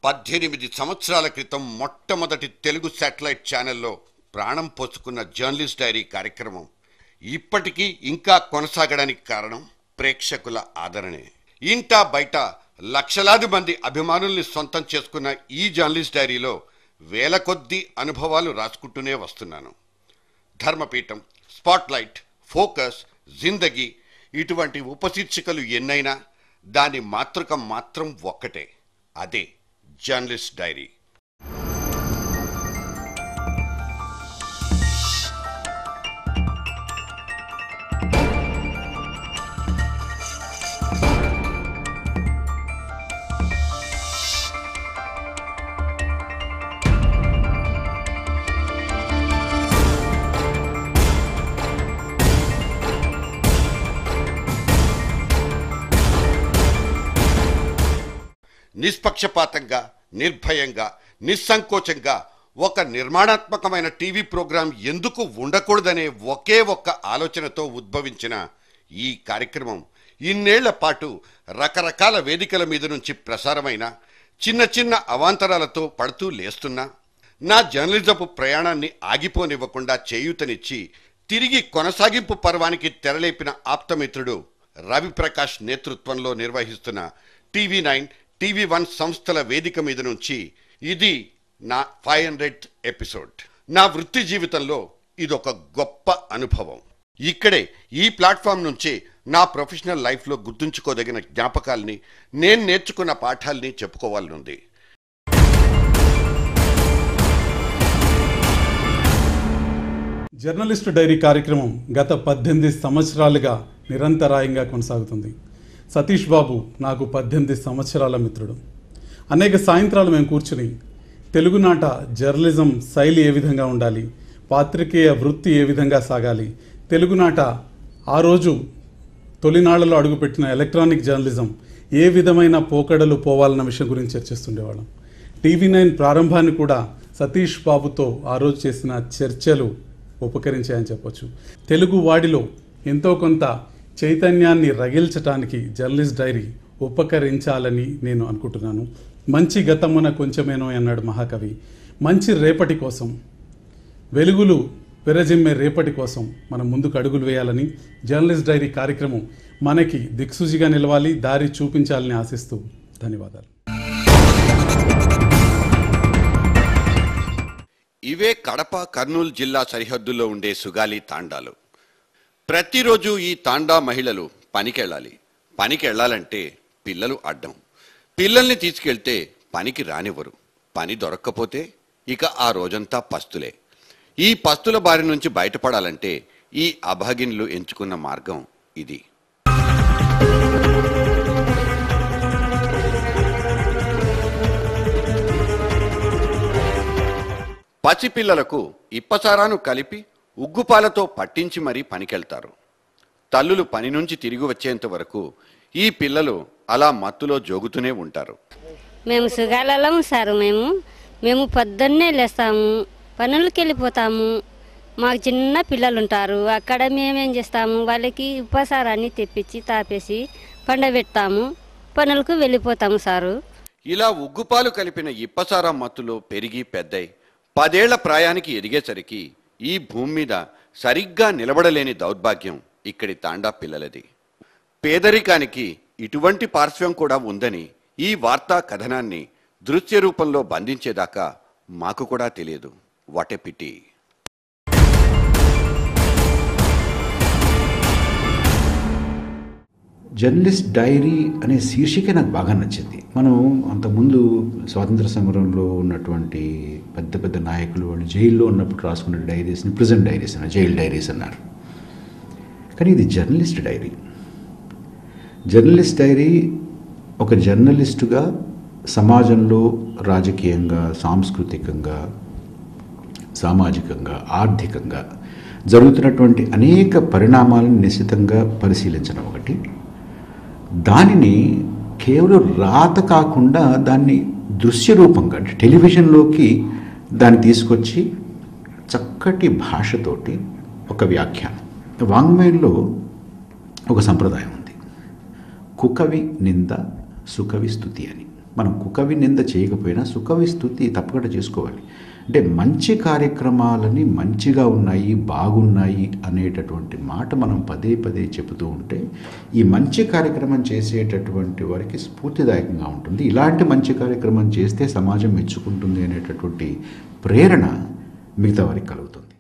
18 సంవత్సరాల క్రితం మొట్టమొదటి తెలుగు శాటిలైట్ ఛానల్లో ప్రాణం పోసుకున్న జర్నలిస్ట్ డైరీ కార్యక్రమం ఇప్పటికీ ఇంకా కొనసాగడానికి కారణం ప్రేక్షకుల ఆదరణే. ఇంటా బయట లక్షలాది మంది అభిమానుల్ని సొంతం చేసుకున్న ఈ జర్నలిస్ట్ డైరీలో వేల కొద్దీ అనుభవాలు రాసుకుంటూనే వస్తున్నాను. ధర్మపీఠం, స్పాట్లైట్, ఫోకస్, జిందగీ ఇటువంటి ఉపశీర్షికలు ఎన్నైనా దాని మాతృకం మాత్రం ఒక్కటే, అదే జర్నలిస్ట్ డైరీ. నిష్పక్షపాతంగా, నిర్భయంగా, నిస్సంకోచంగా ఒక నిర్మాణాత్మకమైన టీవీ ప్రోగ్రాం ఎందుకు ఉండకూడదనే ఒకే ఒక్క ఆలోచనతో ఉద్భవించిన ఈ కార్యక్రమం ఇన్నేళ్ల పాటు రకరకాల వేదికల మీద నుంచి ప్రసారమైన చిన్న చిన్న అవాంతరాలతో పడుతూ లేస్తున్నా నా జర్నలిజపు ప్రయాణాన్ని ఆగిపోనివ్వకుండా చేయూతనిచ్చి తిరిగి కొనసాగింపు పర్వానికి తెరలేపిన ఆప్తమిత్రుడు రవిప్రకాష్ నేతృత్వంలో నిర్వహిస్తున్న టీవీ9, టీవీ1 సంస్థల వేదిక మీద నుంచి ఇది నా 500th ఎపిసోడ్. నా వృత్తి జీవితంలో ఇదొక గొప్ప అనుభవం. ఇక్కడే ఈ ప్లాట్ఫామ్ నుంచి నా ప్రొఫెషనల్ లైఫ్లో గుర్తుంచుకోదగిన జ్ఞాపకాల్ని, నేను నేర్చుకున్న పాఠాల్ని చెప్పుకోవాలనుంది. జర్నలిస్టు డైరీ కార్యక్రమం గత 18 సంవత్సరాలుగా నిరంతరాయంగా కొనసాగుతుంది. సతీష్ బాబు నాకు 18 సంవత్సరాల మిత్రుడు. అనేక సాయంత్రాలు మేము కూర్చుని తెలుగునాట జర్నలిజం శైలి ఏ విధంగా ఉండాలి, పాత్రికేయ వృత్తి ఏ విధంగా సాగాలి, తెలుగునాట ఆ రోజు తొలినాళ్లలో అడుగుపెట్టిన ఎలక్ట్రానిక్ జర్నలిజం ఏ విధమైన పోకడలు పోవాలన్న విషయం గురించి చర్చిస్తుండేవాళ్ళం. టీవీ9 ప్రారంభాన్ని కూడా సతీష్ బాబుతో ఆ రోజు చేసిన చర్చలు ఉపకరించాయని చెప్పొచ్చు. తెలుగు వాడిలో ఎంతో కొంత చైతన్యాన్ని రగిల్చటానికి జర్నలిస్ట్ డైరీ ఉపకరించాలని నేను అనుకుంటున్నాను. మంచి గతమున కొంచెమేనో అన్నాడు మహాకవి. మంచి రేపటి కోసం, వెలుగులు విరజిమ్మే రేపటి కోసం మనం ముందుకు అడుగులు వేయాలని జర్నలిస్ట్ డైరీ కార్యక్రమం మనకి దిక్సూచిగా నిలవాలి, దారి చూపించాలని ఆశిస్తూ ధన్యవాదాలు. ఇవే కడప, కర్నూలు జిల్లా సరిహద్దుల్లో ఉండే సుగాలి తాండాలు. ప్రతిరోజు ఈ తాండా మహిళలు పనికెళ్ళాలి. పనికెళ్ళాలంటే పిల్లలు అడ్డం. పిల్లల్ని తీసుకెళ్తే పనికి రానివ్వరు. పని దొరక్కపోతే ఇక ఆ రోజంతా పస్తులే. ఈ పస్తుల బారి నుంచి బయటపడాలంటే ఈ అభాగిన్లు ఎంచుకున్న మార్గం ఇది. పసిపిల్లలకు ఇప్పసారాను కలిపి ఉగ్గుపాలతో పట్టించి మరీ పనికెళ్తారు. తల్లులు పని నుంచి తిరిగి వచ్చేంత వరకు ఈ పిల్లలు అలా మత్తులో జోగుతూనే ఉంటారు. మేము సుగాలలో సారు. మేము పొద్దున్నే లేస్తాము, పనులకి వెళ్ళిపోతాము. మాకు చిన్న పిల్లలు ఉంటారు. అక్కడ మేమేం చేస్తాము, వాళ్ళకి ఉపసారాన్ని తెప్పించి తాపేసి పండబెడతాము, పనులకు వెళ్ళిపోతాము సారు. ఇలా ఉగ్గుపాలు కలిపిన ఇప్పసారా మత్తులో పెరిగి పెద్దయి 10 ఏళ్ల ప్రాయానికి ఎదిగేసరికి ఈ భూమి మీద సరిగ్గా నిలబడలేని దౌర్భాగ్యం ఇక్కడి తాండా పిల్లలది. పేదరికానికి ఇటువంటి పార్శ్వం కూడా ఉందని ఈ వార్తా కథనాన్ని దృశ్య రూపంలో బంధించేదాకా మాకు కూడా తెలియదు. What a pity. Journalist diary అనే శీర్షికే నాకు బాగా నచ్చింది. మనం అంతకుముందు స్వాతంత్ర సమరంలో ఉన్నటువంటి పెద్ద పెద్ద నాయకులు వాళ్ళు జైల్లో ఉన్నప్పుడు రాసుకున్న డైరీస్ని ప్రిజన్ డైరీస్ అన్నారు, జైల్ డైరీస్ అన్నారు. కానీ ఇది జర్నలిస్ట్ డైరీ. జర్నలిస్ట్ డైరీ ఒక జర్నలిస్టుగా సమాజంలో రాజకీయంగా, సాంస్కృతికంగా, సామాజికంగా, ఆర్థికంగా జరుగుతున్నటువంటి అనేక పరిణామాలను నిశితంగా పరిశీలించడం ఒకటి, దానిని కేవలం రాత కాకుండా దాన్ని దృశ్య రూపంగా అంటే టెలివిజన్లోకి దాన్ని తీసుకొచ్చి చక్కటి భాషతోటి ఒక వ్యాఖ్యానం. వాంగ్మయంలో ఒక సంప్రదాయం ఉంది, కుకవి నింద సుకవి స్తుతి అని. మనం కుకవి నింద చేయకపోయినా సుకవి స్తుతి తప్పకుండా చేసుకోవాలి. అంటే మంచి కార్యక్రమాలని మంచిగా ఉన్నాయి, బాగున్నాయి అనేటటువంటి మాట మనం పదే పదే చెబుతూ ఉంటే ఈ మంచి కార్యక్రమం చేసేటటువంటి వారికి స్ఫూర్తిదాయకంగా ఉంటుంది. ఇలాంటి మంచి కార్యక్రమం చేస్తే సమాజం మెచ్చుకుంటుంది అనేటటువంటి ప్రేరణ మిగతా వారికి కలుగుతుంది.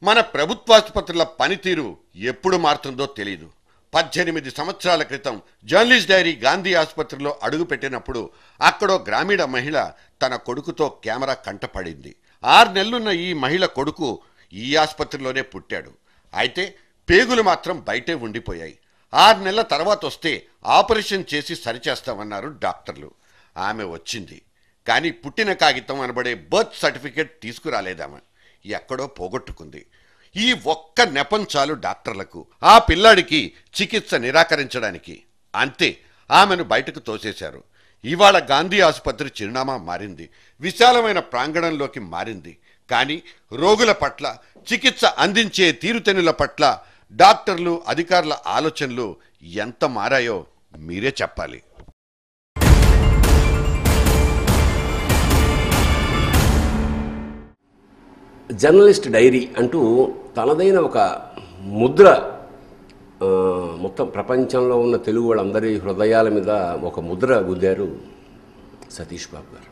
మన ప్రభుత్వాసుపత్రుల పనితీరు ఎప్పుడు మారుతుందో తెలియదు. 18 సంవత్సరాల క్రితం జర్నలిస్ట్ డైరీ గాంధీ ఆసుపత్రిలో అడుగుపెట్టినప్పుడు అక్కడో గ్రామీణ మహిళ తన కొడుకుతో కెమెరా కంటపడింది. 6 నెలలున్న ఈ మహిళ కొడుకు ఈ ఆసుపత్రిలోనే పుట్టాడు. అయితే పేగులు మాత్రం బయటే ఉండిపోయాయి. 6 నెలల తర్వాత వస్తే ఆపరేషన్ చేసి సరిచేస్తామన్నారు డాక్టర్లు. ఆమె వచ్చింది, కానీ పుట్టిన కాగితం అనబడే బర్త్ సర్టిఫికేట్ తీసుకురాలేదామె. ఎక్కడో పోగొట్టుకుంది. ఈ ఒక్క నెపం చాలు డాక్టర్లకు ఆ పిల్లాడికి చికిత్స నిరాకరించడానికి. అంతే, ఆమెను బయటకు తోసేశారు. ఇవాళ గాంధీ ఆసుపత్రి చిరునామా మారింది, విశాలమైన ప్రాంగణంలోకి మారింది. కానీ రోగుల పట్ల, చికిత్స అందించే తీరుతెన్నుల పట్ల డాక్టర్లు, అధికారుల ఆలోచనలు ఎంత మారాయో మీరే చెప్పాలి. జర్నలిస్ట్ డైరీ అంటూ తనదైన ఒక ముద్ర మొత్తం ప్రపంచంలో ఉన్న తెలుగు వాళ్ళందరి హృదయాల మీద ఒక ముద్ర గుద్దారు సతీష్ బాబు గారు.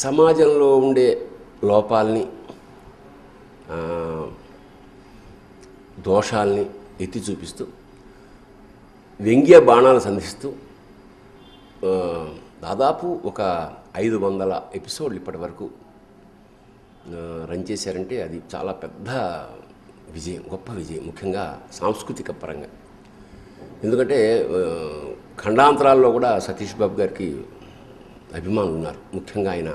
సమాజంలో ఉండే లోపాలని, దోషాల్ని ఎత్తి చూపిస్తూ వ్యంగ్య బాణాలు సంధిస్తూ దాదాపు ఒక 500 ఎపిసోడ్లు ఇప్పటి వరకు రన్ చేశారంటే అది చాలా పెద్ద విజయం, గొప్ప విజయం, ముఖ్యంగా సాంస్కృతిక పరంగా. ఎందుకంటే ఖండాంతరాల్లో కూడా సతీష్ బాబు గారికి అభిమానులు ఉన్నారు. ముఖ్యంగా ఆయన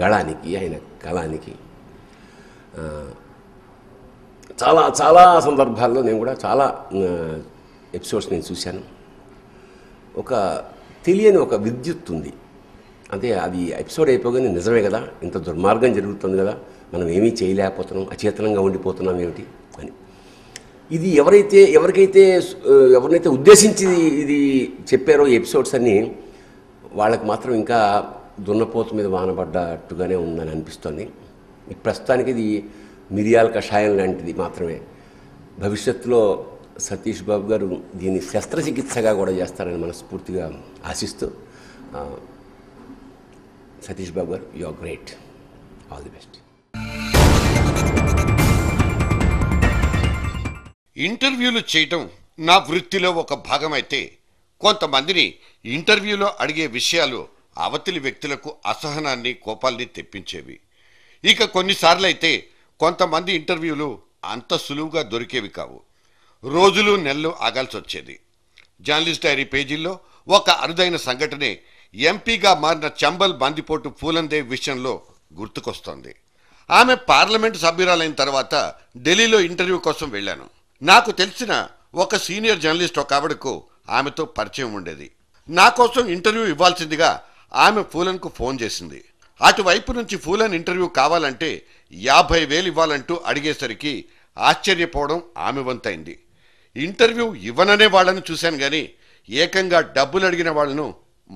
గళానికి, ఆయన కళానికి చాలా చాలా సందర్భాల్లో నేను కూడా చాలా ఎపిసోడ్స్ నేను చూశాను. ఒక తెలియని ఒక విద్యుత్ ఉంది. అంటే అది ఎపిసోడ్ అయిపోగానే నిజమే కదా, ఇంత దుర్మార్గం జరుగుతుంది కదా, మనం ఏమీ చేయలేకపోతున్నాం, అచేతనంగా ఉండిపోతున్నాం ఏమిటి అని. ఇది ఎవరినైతే ఉద్దేశించి ఇది చెప్పారో ఈ ఎపిసోడ్స్ అన్నీ, వాళ్ళకి మాత్రం ఇంకా దున్నపోతు మీద వానబడ్డట్టుగానే ఉందని అనిపిస్తుంది. ఈ ప్రస్తుతానికి ఇది మిరియాల కషాయం లాంటిది మాత్రమే. భవిష్యత్తులో సతీష్ బాబు గారు దీన్ని శస్త్రచికిత్సగా కూడా చేస్తారని మనస్ఫూర్తిగా ఆశిస్తూ, Satish Babu garu, you are great, all the best. ఇంటర్వ్యూలు చేయటం నా వృత్తిలో ఒక భాగమైతే కొంతమందిని ఇంటర్వ్యూలో అడిగే విషయాలు అవతలి వ్యక్తులకు అసహనాన్ని, కోపాల్ని తెప్పించేవి. ఇక కొన్నిసార్లు అయితే కొంతమంది ఇంటర్వ్యూలు అంత సులువుగా దొరికేవి కావు. రోజులు నెలలు ఆగాల్సి వచ్చేది. జర్నలిస్ట్ డైరీ పేజీల్లో ఒక అరుదైన సంఘటనే ఎంపీగా మారిన చంబల్ బందిపోటు పూలందేవ్ విషయంలో గుర్తుకొస్తోంది. ఆమె పార్లమెంటు సభ్యురాలైన తర్వాత ఢిల్లీలో ఇంటర్వ్యూ కోసం వెళ్ళాను. నాకు తెలిసిన ఒక సీనియర్ జర్నలిస్ట్ ఒక ఆవిడకు ఆమెతో పరిచయం ఉండేది. నా కోసం ఇంటర్వ్యూ ఇవ్వాల్సిందిగా ఆమె పూలన్కు ఫోన్ చేసింది. అటువైపు నుంచి పూలన్ ఇంటర్వ్యూ కావాలంటే 50,000 ఇవ్వాలంటూ అడిగేసరికి ఆశ్చర్యపోవడం ఆమె వంతైంది. ఇంటర్వ్యూ ఇవ్వననే వాళ్ళను చూశాను కానీ ఏకంగా డబ్బులు అడిగిన వాళ్ళను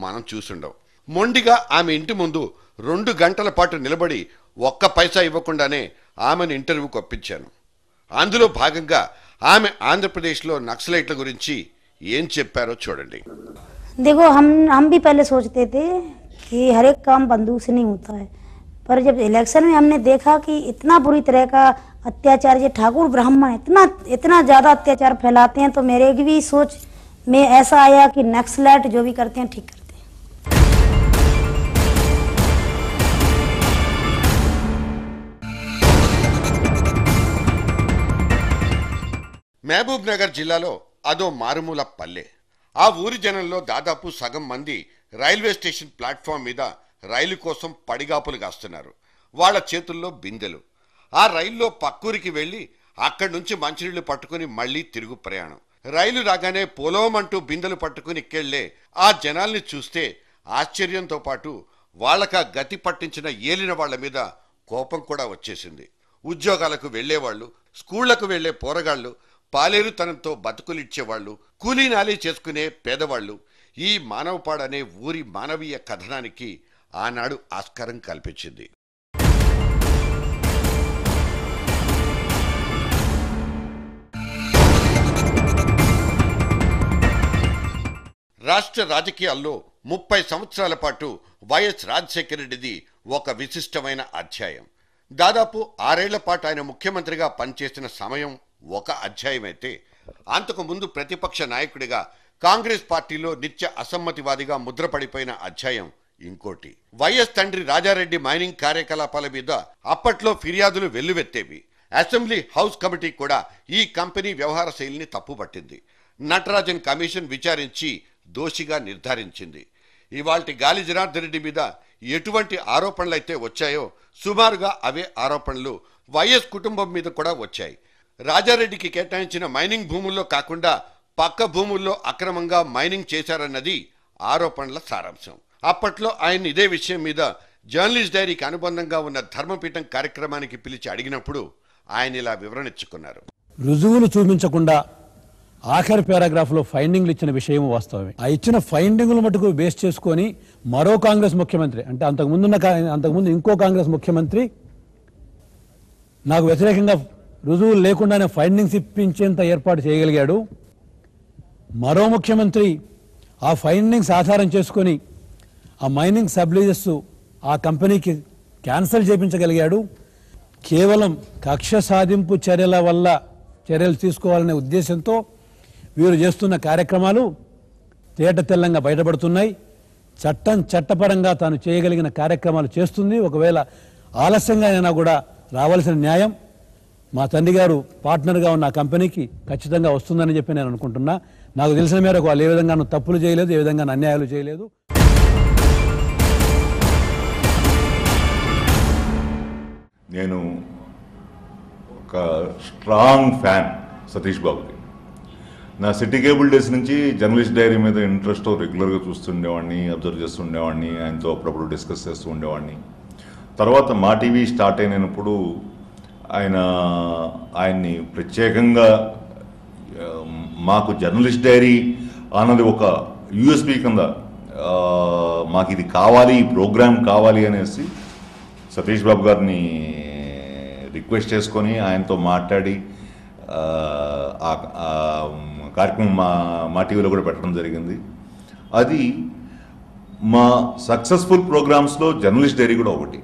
మనం చూసుండవు. మొండిగా ఆమె ఇంటి ముందు 2 గంటల పాటు నిలబడి ఒక్క పైసా ఇవ్వకుండానే ఆమెను ఇంటర్వ్యూకి ఒప్పించాను. అందులో భాగంగా ఆమె ఆంధ్రప్రదేశ్లో నక్సలైట్ల గురించి ఏం చెప్పారో చూడండి. देखो हम भी पहले सोचते थे कि हर एक काम बंदूक से नहीं होता है, पर जब इलेक्शन में हमने देखा कि इतना बुरी तरह का अत्याचार, ये ठाकुर ब्राह्मण इतना ज़्यादा अत्याचार फैलाते हैं, तो मेरे की भी सोच में ऐसा आया कि नक्सलाइट जो भी करते हैं ठीक करते हैं. మహబూబ్ నగర్ జిల్లాలో అదో మారుమూల పల్లె. ఆ ఊరి జనంలో దాదాపు సగం మంది రైల్వే స్టేషన్ ప్లాట్ఫామ్ మీద రైలు కోసం పడిగాపులు కాస్తున్నారు. వాళ్ళ చేతుల్లో బిందెలు. ఆ రైల్లో పక్కూరికి వెళ్ళి అక్కడి నుంచి మంచినీళ్లు పట్టుకుని మళ్లీ తిరుగు ప్రయాణం. రైలు రాగానే పొలోమంటూ బిందెలు పట్టుకుని ఇక్కెళ్లే ఆ జనాల్ని చూస్తే ఆశ్చర్యంతో పాటు వాళ్ళకా గతి పట్టించిన ఏలిన వాళ్ల మీద కోపం కూడా వచ్చేసింది. ఉద్యోగాలకు వెళ్లేవాళ్ళు, స్కూళ్లకు వెళ్లే పోరగాళ్లు, పాలేరుతనంతో బతుకులిచ్చేవాళ్లు, కూలీనాలీ చేసుకునే పేదవాళ్లు ఈ మానవపాడనే ఊరి మానవీయ కథనానికి ఆనాడు ఆస్కారం కల్పించింది. రాష్ట్ర రాజకీయాల్లో 30 సంవత్సరాల పాటు వైఎస్ రాజశేఖర రెడ్డిది ఒక విశిష్టమైన అధ్యాయం. దాదాపు 6 ఏళ్ల పాటు ఆయన ముఖ్యమంత్రిగా పనిచేసిన సమయం ఒక అధ్యాయమైతే, అంతకుముందు ప్రతిపక్ష నాయకుడిగా కాంగ్రెస్ పార్టీలో నిత్య అసమ్మతివాదిగా ముద్రపడిపోయిన అధ్యాయం ఇంకోటి. వైఎస్ తండ్రి రాజారెడ్డి మైనింగ్ కార్యకలాపాల మీద అప్పట్లో ఫిర్యాదులు వెల్లువెత్తేవి. అసెంబ్లీ హౌస్ కమిటీ కూడా ఈ కంపెనీ వ్యవహార శైలిని తప్పుపట్టింది. నటరాజన్ కమిషన్ విచారించి దోషిగా నిర్ధారించింది. ఇవాల్టి గాలి జనార్దన్ రెడ్డి మీద ఎటువంటి ఆరోపణలైతే వచ్చాయో సుమారుగా అవే ఆరోపణలు వైఎస్ కుటుంబం మీద కూడా వచ్చాయి. రాజారెడ్డికి కేటాయించిన మైనింగ్ భూముల్లో కాకుండా పక్క భూముల్లో అక్రమంగా మైనింగ్ చేశారన్నది ఆరోపణల సారాంశం. అప్పట్లో ఆయన ఇదే విషయం మీద జర్నలిస్ట్ డైరీకి అనుబంధంగా ఉన్న ధర్మపీఠం కార్యక్రమానికి పిలిచి అడిగినప్పుడు ఆయన ఇలా వివరణించుకున్నారు. రుజువులు చూపించకుండా ఆఖరి పారాగ్రాఫ్లో ఫైండింగ్లు ఇచ్చిన విషయం వాస్తవమే. ఆ ఇచ్చిన ఫైండింగ్లు మటుకు బేస్ చేసుకొని మరో కాంగ్రెస్ ముఖ్యమంత్రి, అంటే అంతకుముందు ఇంకో కాంగ్రెస్ ముఖ్యమంత్రి నాకు వ్యతిరేకంగా రుజువులు లేకుండానే ఫైండింగ్స్ ఇప్పించేంత ఏర్పాటు చేయగలిగాడు. మరో ముఖ్యమంత్రి ఆ ఫైండింగ్స్ ఆధారం చేసుకొని ఆ మైనింగ్ సబ్లీజెస్ ఆ కంపెనీకి క్యాన్సిల్ చేయించగలిగాడు. కేవలం కక్ష సాధింపు చర్యలు తీసుకోవాలనే ఉద్దేశంతో వీరు చేస్తున్న కార్యక్రమాలు తేట తెల్లంగా బయటపడుతున్నాయి. చట్టపరంగా తాను చేయగలిగిన కార్యక్రమాలు చేస్తుంది. ఒకవేళ ఆలస్యంగా అయినా కూడా రావాల్సిన న్యాయం మా తండ్రి గారు పార్ట్నర్గా ఉన్న కంపెనీకి ఖచ్చితంగా వస్తుందని చెప్పి నేను అనుకుంటున్నా. నాకు తెలిసిన మేరకు వాళ్ళు ఏ విధంగా తప్పులు చేయలేదు, ఏ విధంగా అన్యాయాలు చేయలేదు. నేను ఒక స్ట్రాంగ్ ఫ్యాన్ సతీష్ బాబుకి. నా సిటీ కేబుల్ డేస్ నుంచి జర్నలిస్ట్ డైరీ మీద ఇంట్రెస్ట్ రెగ్యులర్గా చూస్తుండేవాడిని, అబ్జర్వ్ చేస్తుండేవాడిని, ఆయనతో అప్పుడప్పుడు డిస్కస్ చేస్తూ ఉండేవాడిని. తర్వాత మా టీవీ స్టార్ట్ అయినప్పుడు ఆయన్ని ప్రత్యేకంగా మాకు జర్నలిస్ట్ డైరీ అన్నది ఒక యూఎస్పీ కింద మాకు ఇది కావాలి, ఈ ప్రోగ్రామ్ కావాలి అనేసి సతీష్ బాబు గారిని రిక్వెస్ట్ చేసుకొని ఆయనతో మాట్లాడి కార్యక్రమం మా టీవీలో కూడా పెట్టడం జరిగింది. అది మా సక్సెస్ఫుల్ ప్రోగ్రామ్స్లో జర్నలిస్ట్ డైరీ కూడా ఒకటి.